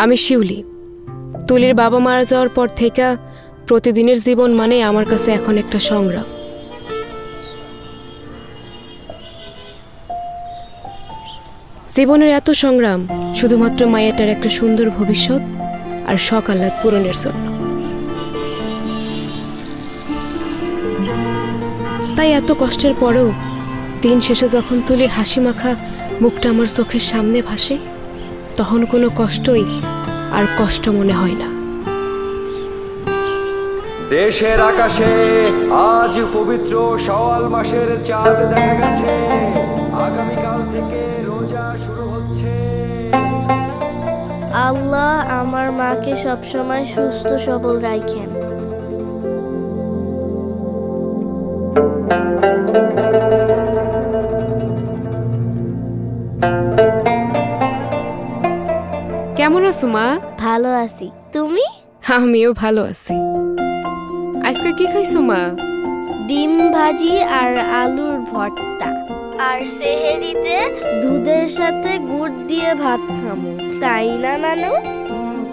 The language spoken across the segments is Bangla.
আমি শিউলি। তুলির বাবা মারা যাওয়ার পর থেকে প্রতিদিনের জীবন মানে আমার কাছে এখন একটা সংগ্রাম। জীবনের এত সংগ্রাম শুধুমাত্র মায়াটার একটা সুন্দর ভবিষ্যৎ আর শখ আহ্লাদ পূরণের জন্য। তাই এত কষ্টের পরেও দিন শেষে যখন তুলির হাসি মাখা মুখটা আমার চোখের সামনে ভাসে, তখন কোনো কষ্টই আর কষ্ট মনে হয় না। দেশের আকাশে আজ পবিত্র শাওয়াল মাসের চাঁদ দেখা গেছে। আগামীকাল থেকে রোজা শুরু হচ্ছে। আল্লাহ আমার মাকে সবসময় সুস্থ সবল রাখেন। কেমন আছো মা? ভালো আছি, তুমি? আমিও ভালো আছি। আজকে কি খাইছো মা? ডিম ভাজি আর আলুর ভর্তা, আর সেহেরিতে দুধের সাথে গুড় দিয়ে ভাত খামু, তাই না নানু?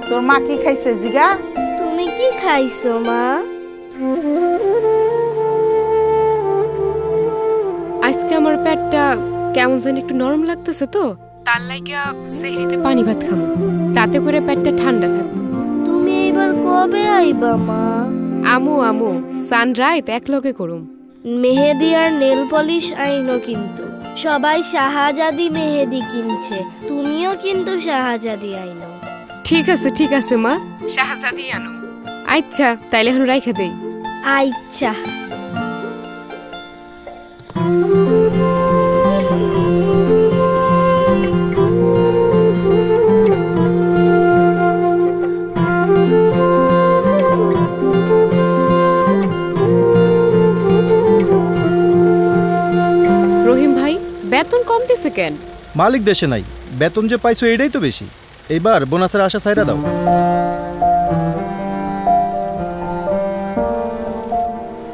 তোর মা কি খাইছে জিগা? তুমি কি খাইছো মা? আজকে আমার পেটটা কেমন যেন একটু নরম লাগতেছে, তো তার লাগিয়া সেহরিতে পানি ভাত খামু, তাতে করে পেটটা ঠান্ডা থাকবে। তুমি এবার কবে আইবা মা? আমু সানরাইত একলগে করুম। মেহেদি আর নেল পলিশ আইনো, কিন্তু সবাই শাহজাদি মেহেদি কিনছে, তুমিও কিন্তু শাহজাদি আইনো। ঠিক আছে মা, শাহজাদি আনো। আচ্ছা তাইলে এখন রাইখা দেই। আচ্ছা। রহিম ভাই, বেতন কম দিছে কেন? মালিক দেশে নাই, বেতন যে পাইছো এটাই তো বেশি। এইবার বোনাসের আশা ছাইরা দাও।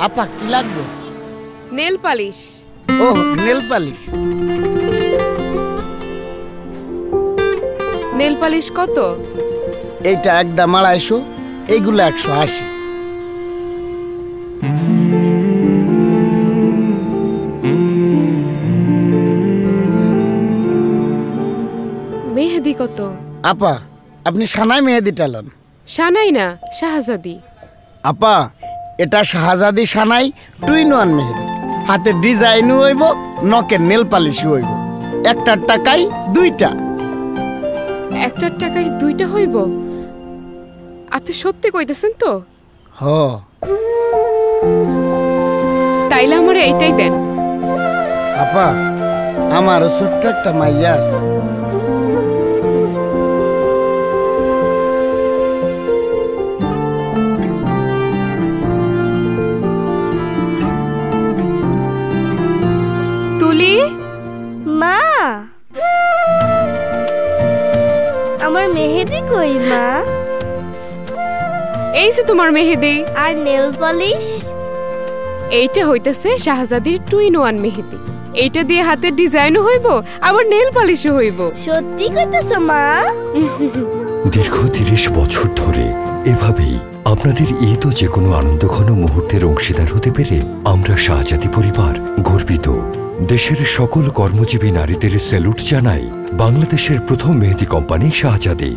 আপা কি লাগবে? Nail polish. ও নেল পালিশ। নেল পালিশ কত? এইটা একদম 250, এইগুলো 180। মেহেদি কত? আপা আপনি সানাই মেহেদি টালন? সানাই না, শাহজাদি। আপা এটা শাহজাদি সানাই 2-in-1 মেহেদি। হাতে ডিজাইনও হইব, নকের নেল পালিশও হইব। একটার টাকায় দুইটা। একটার টাকায় দুইটা হইব? আপনি সত্যি কইতেছেন তো? হ। তাইলে আমার এইটাই দেন। আপা আমারও ছোট্ট একটা মাইয়া আছে। তুলি মা, আমার মেহেদি কই মা? এই যে তোমার মেহেদি। আর নেল পলিশ? এইটা হইতেছে শাহজাদির 2-in-1 মেহেদি। এইটা দিয়ে হাতের ডিজাইনও হইব, আবার নেল পলিশও হইব। সত্যি কইতেছো মা? দীর্ঘ 30 বছর ধরে এভাবেই আপনাদের ঈদ ও যে কোনো আনন্দঘন মুহূর্তের অংশীদার হতে পেরে আমরা শাহজাদি পরিবার গর্বিত। দেশের সকল কর্মজীবী নারীদের স্যালুট জানাই বাংলাদেশের প্রথম মেহেদি কোম্পানি শাহজাদি।